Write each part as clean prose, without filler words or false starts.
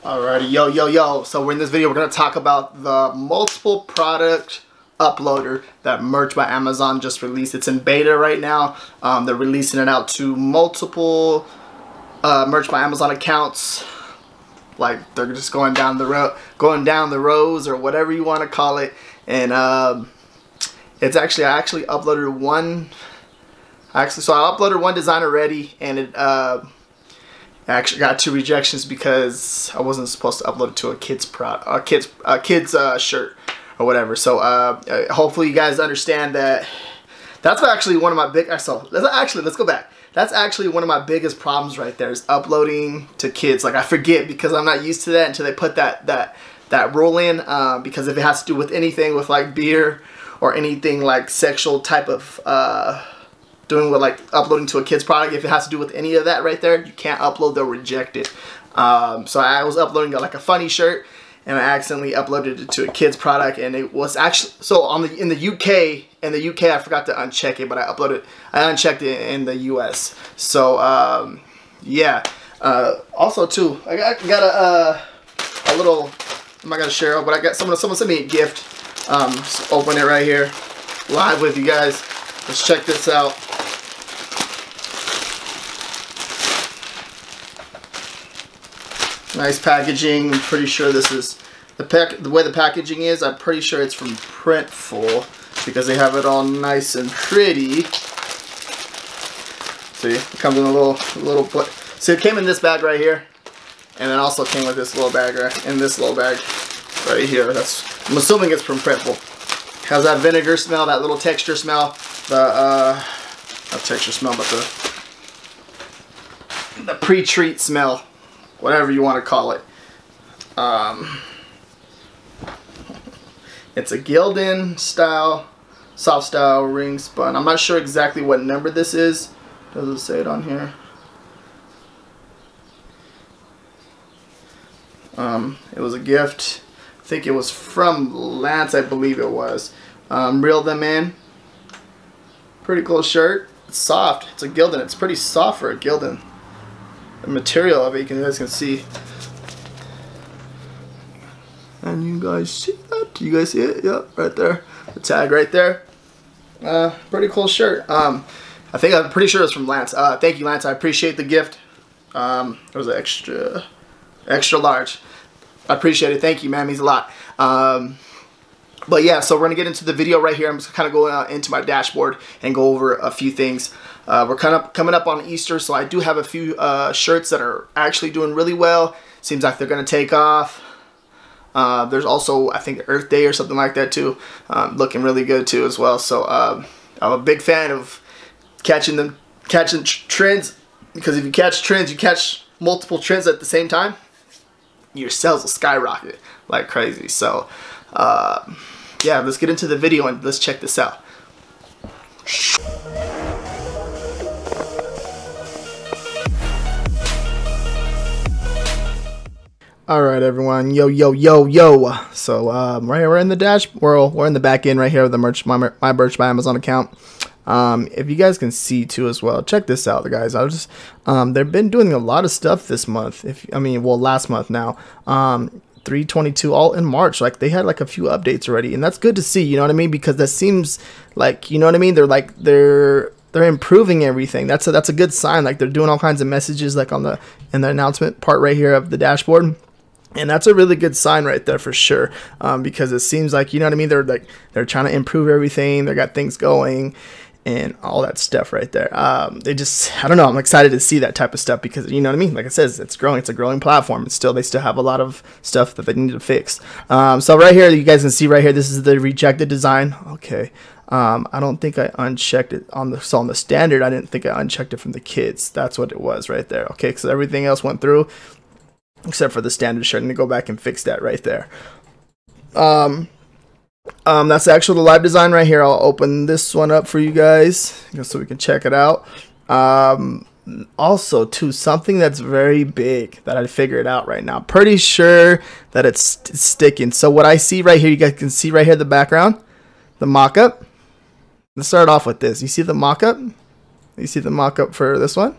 Alrighty, yo. So we're in this video, we're going to talk about the multiple product uploader that Merch by Amazon just released. It's in beta right now. They're releasing it out to multiple Merch by Amazon accounts. Like they're just going down the rows or whatever you want to call it. And it's actually, I uploaded one. So I uploaded one design already, and it I actually got 2 rejections because I wasn't supposed to upload it to a kid's shirt or whatever. So hopefully you guys understand that. That's actually one of my big. Let's go back. That's actually one of my biggest problems right there, is uploading to kids. Like I forget because I'm not used to that until they put that rule in. Because if it has to do with anything with like beer or anything like sexual type of doing with like uploading to a kid's product, if it has to do with any of that right there, you can't upload, they'll reject it. So I was uploading like a funny shirt, and I accidentally uploaded it to a kid's product, and it was actually, so on in the UK I forgot to uncheck it, but I unchecked it in the US. So yeah. Also too, I got a little, I'm not gonna share it, but I got someone sent me a gift. Just open it right here live with you guys. Let's check this out. Nice packaging. I'm pretty sure this is the way the packaging is. I'm pretty sure it's from Printful because they have it all nice and pretty. See, it comes in a little. So it came in this bag right here, and then also came with this little bag right here. I'm assuming it's from Printful. Has that vinegar smell, that little texture smell, not texture smell, but the pre-treat smell, whatever you want to call it. It's a Gildan style, soft style ring spun. I'm not sure exactly what number this is. Doesn't say it on here. It was a gift. I think it was from Lance, I believe it was. Reel them in. Pretty cool shirt. It's soft. It's a Gildan. It's pretty soft for a Gildan. The material of it, you guys can see. And you guys see that? You guys see it? Yep, right there. The tag right there. Pretty cool shirt. I'm pretty sure it's from Lance. Thank you, Lance. I appreciate the gift. It was an extra large. I appreciate it. Thank you, man. It means a lot. But yeah, so we're gonna get into the video right here. I'm just kind of going into my dashboard and go over a few things. We're kind of coming up on Easter, so I do have a few shirts that are actually doing really well. Seems like they're gonna take off. There's also, I think, Earth Day or something like that too, looking really good too as well. So I'm a big fan of catching trends, because if you catch trends, you catch multiple trends at the same time, your sales will skyrocket like crazy. So yeah, let's get into the video and let's check this out. Alright everyone, yo. So right here, we're in the dashboard, we're in the back end right here of the my Merch by Amazon account. If you guys can see too as well, check this out, guys. They've been doing a lot of stuff this month. Last month now. 3/22 all in March. Like they had like a few updates already, and that's good to see, you know what I mean, because that seems like, you know what I mean, they're improving everything. That's a good sign. Like they're doing all kinds of messages like in the announcement part right here of the dashboard. And that's a really good sign right there for sure, because it seems like, you know what I mean, they're trying to improve everything. They got things going and all that stuff right there. I don't know, I'm excited to see that type of stuff because, you know what I mean, like it says, it's growing. It's a growing platform. They still have a lot of stuff that they need to fix. So right here, you guys can see right here, this is the rejected design. Okay. I don't think I unchecked it on the standard. I didn't think I unchecked it from the kids. That's what it was right there. Okay, so everything else went through except for the standard shirt, and to go back and fix that right there. That's actually the live design right here. I'll open this one up for you guys so we can check it out. Also too, something that's very big that I figured out right now. Pretty sure that it's sticking. So what I see right here, you guys can see right here the background, the mock-up. Let's start off with this. You see the mock-up? You see the mock-up for this one?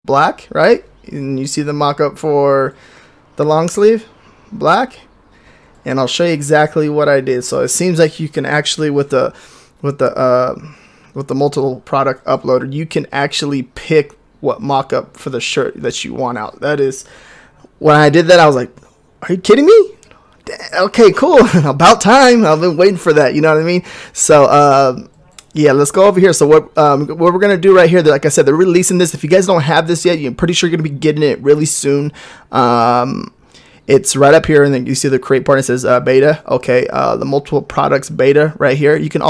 Black, right? And you see the mock-up for the long sleeve, black, and I'll show you exactly what I did. So it seems like you can actually with the multiple product uploader, you can actually pick what mock-up for the shirt that you want out. That is, when I did that, I was like, are you kidding me? Okay, cool. About time. I've been waiting for that. You know what I mean? So, yeah, let's go over here. So what we're going to do right here, like I said, they're releasing this. If you guys don't have this yet, I'm pretty sure you're going to be getting it really soon. It's right up here, and then you see the create part. It says beta. Okay, the multiple products beta right here. You can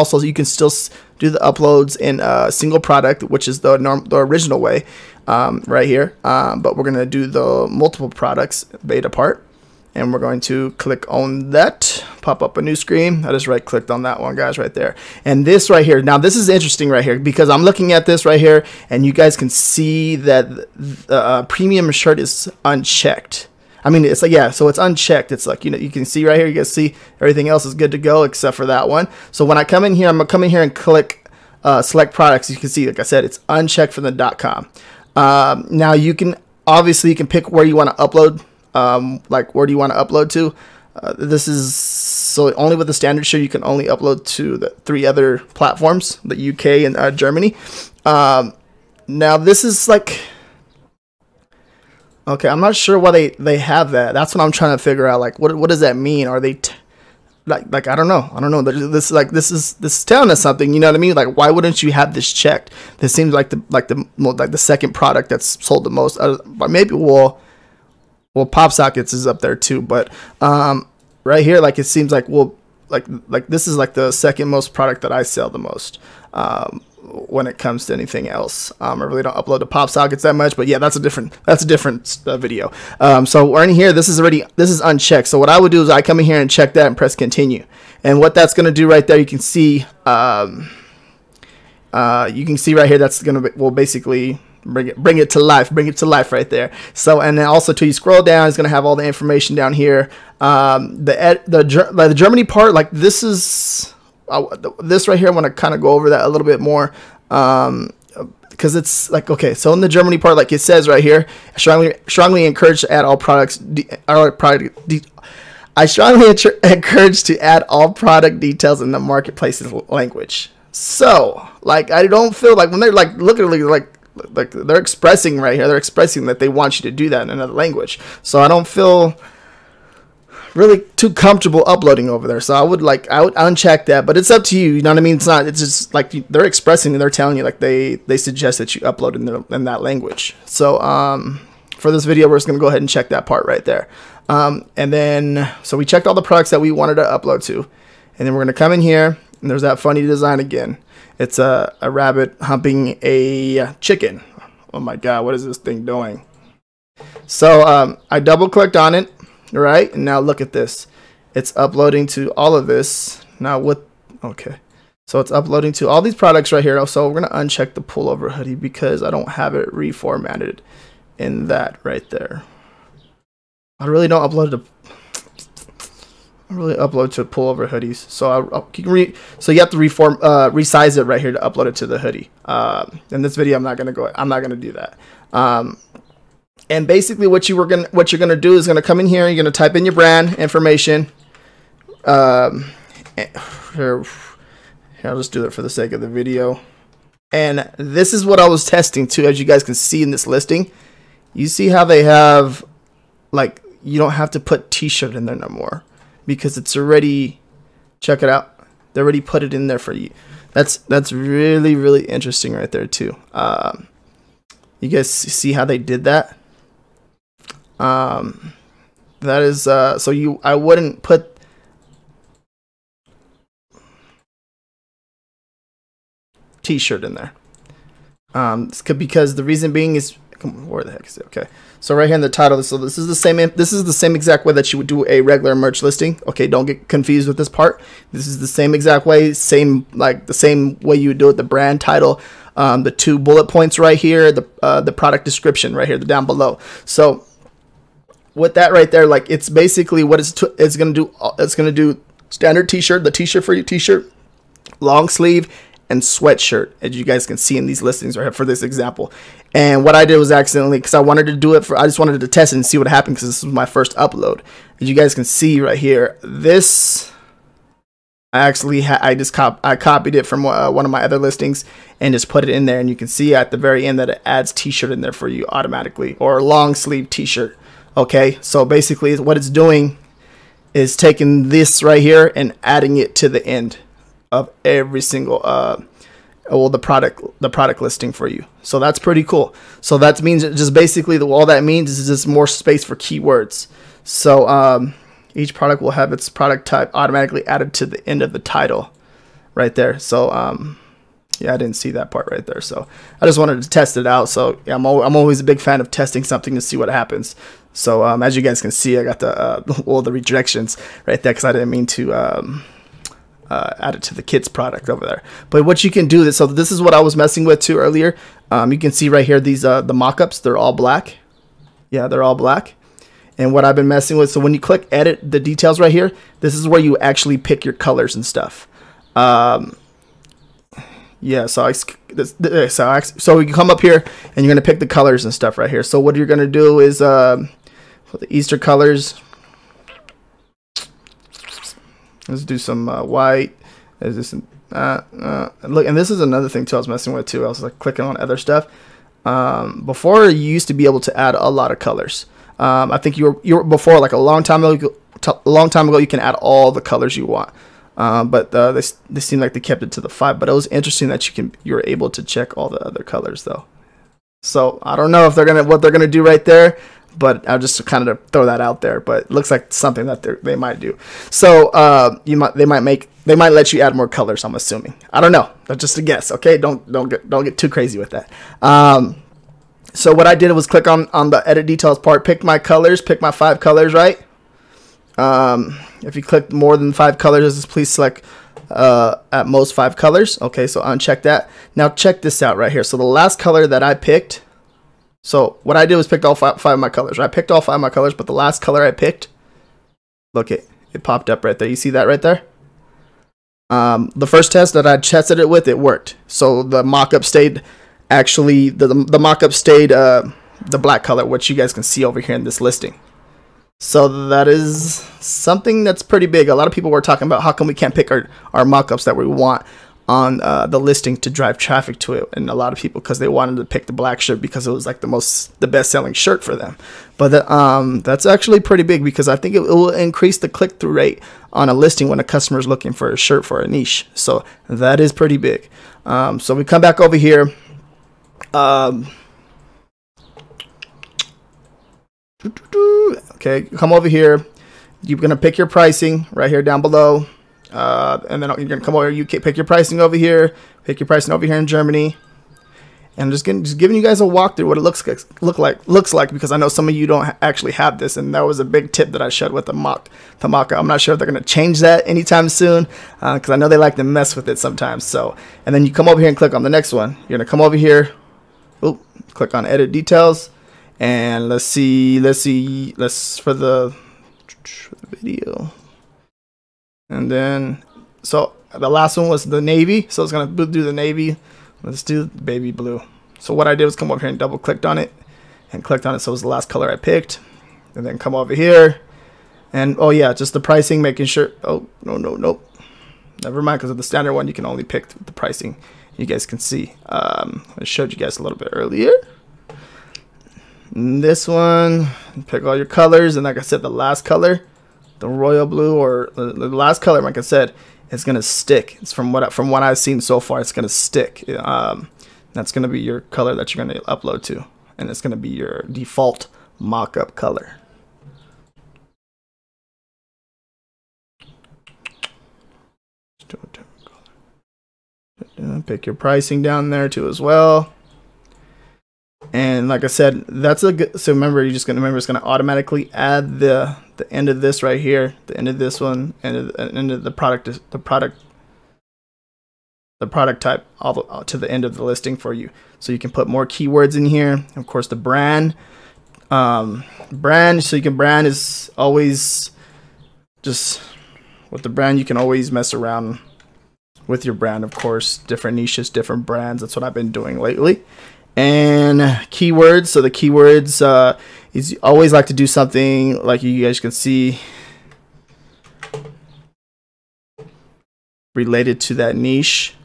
still do the uploads in single product, which is the original way, right here. But we're gonna do the multiple products beta part, and we're going to click on that. Pop up a new screen. I just right clicked on that one, guys, right there. And this right here. Now this is interesting right here because I'm looking at this right here, and you guys can see that the premium shirt is unchecked. I mean, it's like, yeah, so it's unchecked. It's like, you know, you can see right here, you can see everything else is good to go except for that one. So when I come in here, I'm going to come in here and click select products. You can see, like I said, it's unchecked from the .com. Now you can, obviously you can pick where you want to upload, like where do you want to upload to. This is, so only with the standard shirt, you can only upload to the 3 other platforms, the UK and Germany. Now this is like, okay, I'm not sure why they have that. That's what I'm trying to figure out. Like, what does that mean? Are they like I don't know. This is telling us something. You know what I mean? Like, why wouldn't you have this checked? This seems like the second product that's sold the most. Maybe well, pop sockets is up there too. But right here, like it seems like like this is like the second most product that I sell the most. When it comes to anything else, I really don't upload to pop sockets that much, but yeah, that's a different video. So we're in here. This is unchecked. So what I would do is I come in here and check that and press continue. And what that's going to do right there, you can see right here, that's going to will basically bring it to life right there. So, and then also till you scroll down, it's going to have all the information down here. The Germany part, like this is. This right here, I want to kind of go over that a little bit more, because it's like, okay, so in the Germany part, like it says right here, strongly encourage to add all products. I strongly encourage to add all product details in the marketplace's language. So, like, I don't feel like when they're like literally like they're expressing right here, they're expressing that they want you to do that in another language. So I don't feel really too comfortable uploading over there, so I would uncheck that, but it's up to you. You know what I mean? It's just like they're expressing and they're telling you, like they suggest that you upload in that language. So for this video, we're just gonna go ahead and check that part right there. And then so we checked all the products that we wanted to upload to, and then we're gonna come in here, and there's that funny design again. It's a rabbit humping a chicken. Oh my god, what is this thing doing? So I double clicked on it. Right, and now look at this, it's uploading to all of this now okay, so it's uploading to all these products right here. So we're gonna uncheck the pullover hoodie because I don't have it reformatted in that right there. I really don't upload to pullover hoodies, so so you have to resize it right here to upload it to the hoodie. In this video, I'm not gonna do that. And basically what you're gonna do is gonna come in here, you're gonna type in your brand information. Here, I'll just do it for the sake of the video. And this is what I was testing too, as you guys can see in this listing. You see how they have, like, you don't have to put t-shirt in there no more because it's already, check it out, they already put it in there for you. That's really, really interesting right there too. You guys see how they did that? That is so I wouldn't put t-shirt in there, because the reason being is, where the heck is it? Okay, so right here in the title, so this is the same exact way that you would do a regular merch listing. Okay, don't get confused with this part. This is the same exact way, like the same way you would do it. The brand title, the 2 bullet points right here, the product description right here, the down below. So with that right there, like it's basically what it's gonna do. It's gonna do standard t-shirt, the t-shirt for your t-shirt, long sleeve, and sweatshirt, as you guys can see in these listings right here for this example. And what I did was accidentally, because I wanted to do it for, I just wanted to test it and see what happened, because this was my first upload. As you guys can see right here, this I actually I copied it from one of my other listings and just put it in there, and you can see at the very end that it adds t-shirt in there for you automatically, or a long sleeve t-shirt. Okay, so basically what it's doing is taking this right here and adding it to the end of every single well, the product listing for you. So that's pretty cool. So that means just basically all that means is just more space for keywords. So each product will have its product type automatically added to the end of the title right there. So yeah, I didn't see that part right there, so I just wanted to test it out. So yeah, I'm always a big fan of testing something to see what happens. So as you guys can see, I got the all the rejections right there because I didn't mean to add it to the kids product over there. But what you can do this, so this is what I was messing with too earlier. You can see right here these the mockups, they're all black. Yeah, they're all black. And what I've been messing with, so when you click edit the details right here, this is where you actually pick your colors and stuff. Yeah, so you can come up here and you're gonna pick the colors and stuff right here. So what you're gonna do is for the Easter colors, let's do some white. Is this look? And this is another thing too I was messing with too. I was like clicking on other stuff. Before you used to be able to add a lot of colors. I think you were before, like a long time ago, you can add all the colors you want. But they seem like they kept it to the 5. But it was interesting that you're able to check all the other colors though. So I don't know if what they're gonna do right there, but I'll just kind of throw that out there. But it looks like something that they might do. So they might let you add more colors. I'm assuming. I don't know. That's just a guess. Okay, don't get too crazy with that. So what I did was click on the edit details part, pick my colors, pick my 5 colors, right? If you click more than 5 colors, just please select at most 5 colors. Okay, so uncheck that. Now check this out right here. So the last color that I picked, so what I did was pick all 5 of my colors. I picked all 5 of my colors, but the last color I picked, look, it popped up right there. You see that right there? The first test that I tested it with, it worked. So the mockup stayed, actually, the mockup stayed the black color, which you guys can see over here in this listing. So that is something that's pretty big. A lot of people were talking about how come we can't pick our mockups that we want on the listing to drive traffic to it, and a lot of people, because they wanted to pick the black shirt because it was like the best selling shirt for them. But that's actually pretty big, because I think it will increase the click-through rate on a listing when a customer is looking for a shirt for a niche. So that is pretty big. So we come back over here. Okay, come over here. You're gonna pick your pricing right here down below, and then you're gonna come over here. You pick your pricing over here. Pick your pricing over here in Germany. And I'm just giving you guys a walkthrough what it looks like, because I know some of you don't actually have this, and that was a big tip that I showed with the mockup. I'm not sure if they're gonna change that anytime soon, because I know they like to mess with it sometimes. So, and then you come over here and click on the next one. You're gonna come over here. Oh, click on edit details, and let's for the video. And then, so the last one was the navy, so it's gonna do the navy. Let's do baby blue. So what I did was come over here and double clicked on it and clicked on it, so it was the last color I picked. And then come over here, and oh yeah, just the pricing, making sure, oh nope, never mind, because of the standard one you can only pick the pricing. You guys can see, I showed you guys a little bit earlier. And this one, pick all your colors, and like I said, the last color, the royal blue, or the last color, like I said, it's gonna stick. It's from what I've seen so far, it's gonna stick. That's gonna be your color that you're gonna upload to, and it's gonna be your default mockup color. Pick your pricing down there too as well. And like I said, that's a good, so remember, you're just gonna remember it's gonna automatically add the end of this right here, the end of this one, and end of the product type all to the end of the listing for you. So you can put more keywords in here. Of course, the brand, so you can, brand is always just with the brand, you can always mess around with your brand, of course. Different niches, different brands. That's what I've been doing lately. And keywords. So the keywords is you always like to do something like you guys can see related to that niche.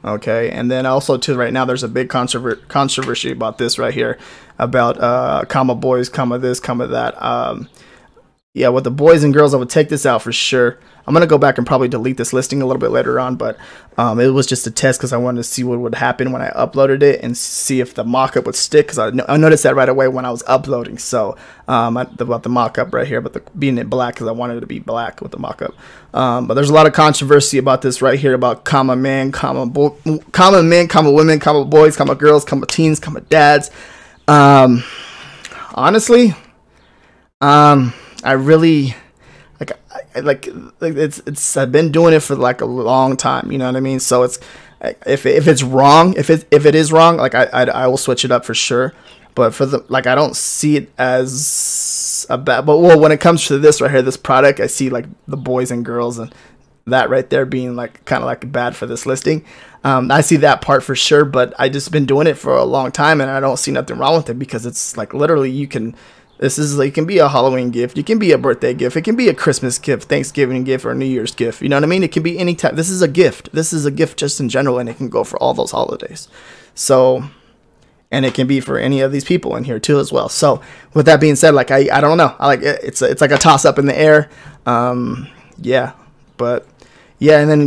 Okay, and then also too, right now there's a big controversy about this right here, about comma boys, comma this, comma that. Yeah, with the boys and girls, I would take this out for sure. I'm gonna go back and probably delete this listing a little bit later on, but it was just a test because I wanted to see what would happen when I uploaded it and see if the mockup would stick, because I noticed that right away when I was uploading. So about the mockup right here, but being it black, because I wanted it to be black with the mockup. But there's a lot of controversy about this right here, about comma men, comma men, comma women, comma boys, comma girls, comma teens, comma dads. Honestly, I really like it's I've been doing it for like a long time, you know what I mean? So it's if it's wrong, if it is wrong, like I will switch it up for sure. But for the I don't see it as a bad. But well, when it comes to this right here, this product, I see like the boys and girls and that right there being like kind of like bad for this listing. I see that part for sure, but I just been doing it for a long time and I don't see nothing wrong with it, because it's like literally you can. This is like, it can be a Halloween gift, it can be a birthday gift, it can be a Christmas gift, Thanksgiving gift, or a New Year's gift. You know what I mean? It can be any type. This is a gift. This is a gift just in general, and it can go for all those holidays. So, and it can be for any of these people in here too as well. So, with that being said, like I don't know. I like it. It's like a toss up in the air. Yeah, but yeah, and then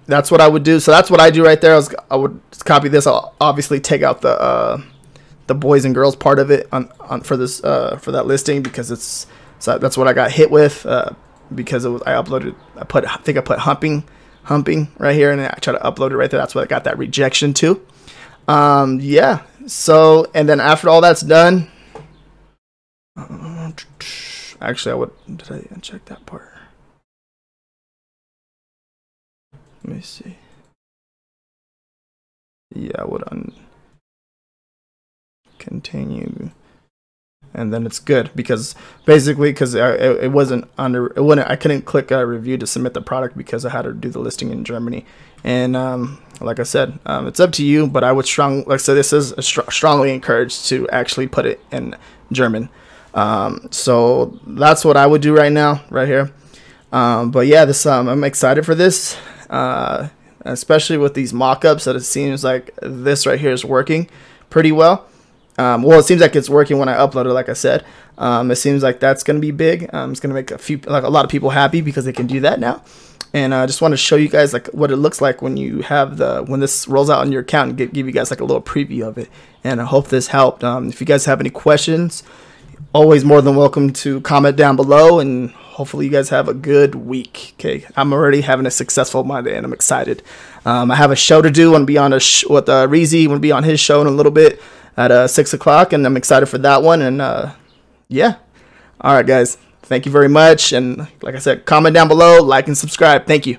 that's what I would do. So that's what I do right there. I would copy this. I'll obviously take out the boys and girls part of it for that listing, because that's what I got hit with, because I think I put humping right here, and I try to upload it right there. That's what I got that rejection to. Yeah. So, and then after all that's done, actually did I uncheck that part? Let me see. Yeah, I would continue, and then it's good, because basically it wasn't I couldn't click a review to submit the product because I had to do the listing in Germany. And like I said, it's up to you, but I would this is strongly encouraged to actually put it in German. So that's what I would do right now right here. But yeah, this I'm excited for this, especially with these mockups, that it seems like this right here is working pretty well. Well, it seems like it's working when I upload it, like I said. It seems like that's going to be big. It's going to make a lot of people happy, because they can do that now. And I just want to show you guys like what it looks like when you have when this rolls out on your account, and give you guys like a little preview of it. And I hope this helped. If you guys have any questions, always more than welcome to comment down below, and hopefully you guys have a good week. Okay, I'm already having a successful Monday, and I'm excited. I have a show to do. I want to be on with Reezy. I want to be on his show in a little bit at 6 o'clock, and I'm excited for that one. And yeah, all right guys, thank you very much, and like I said, comment down below, like and subscribe. Thank you.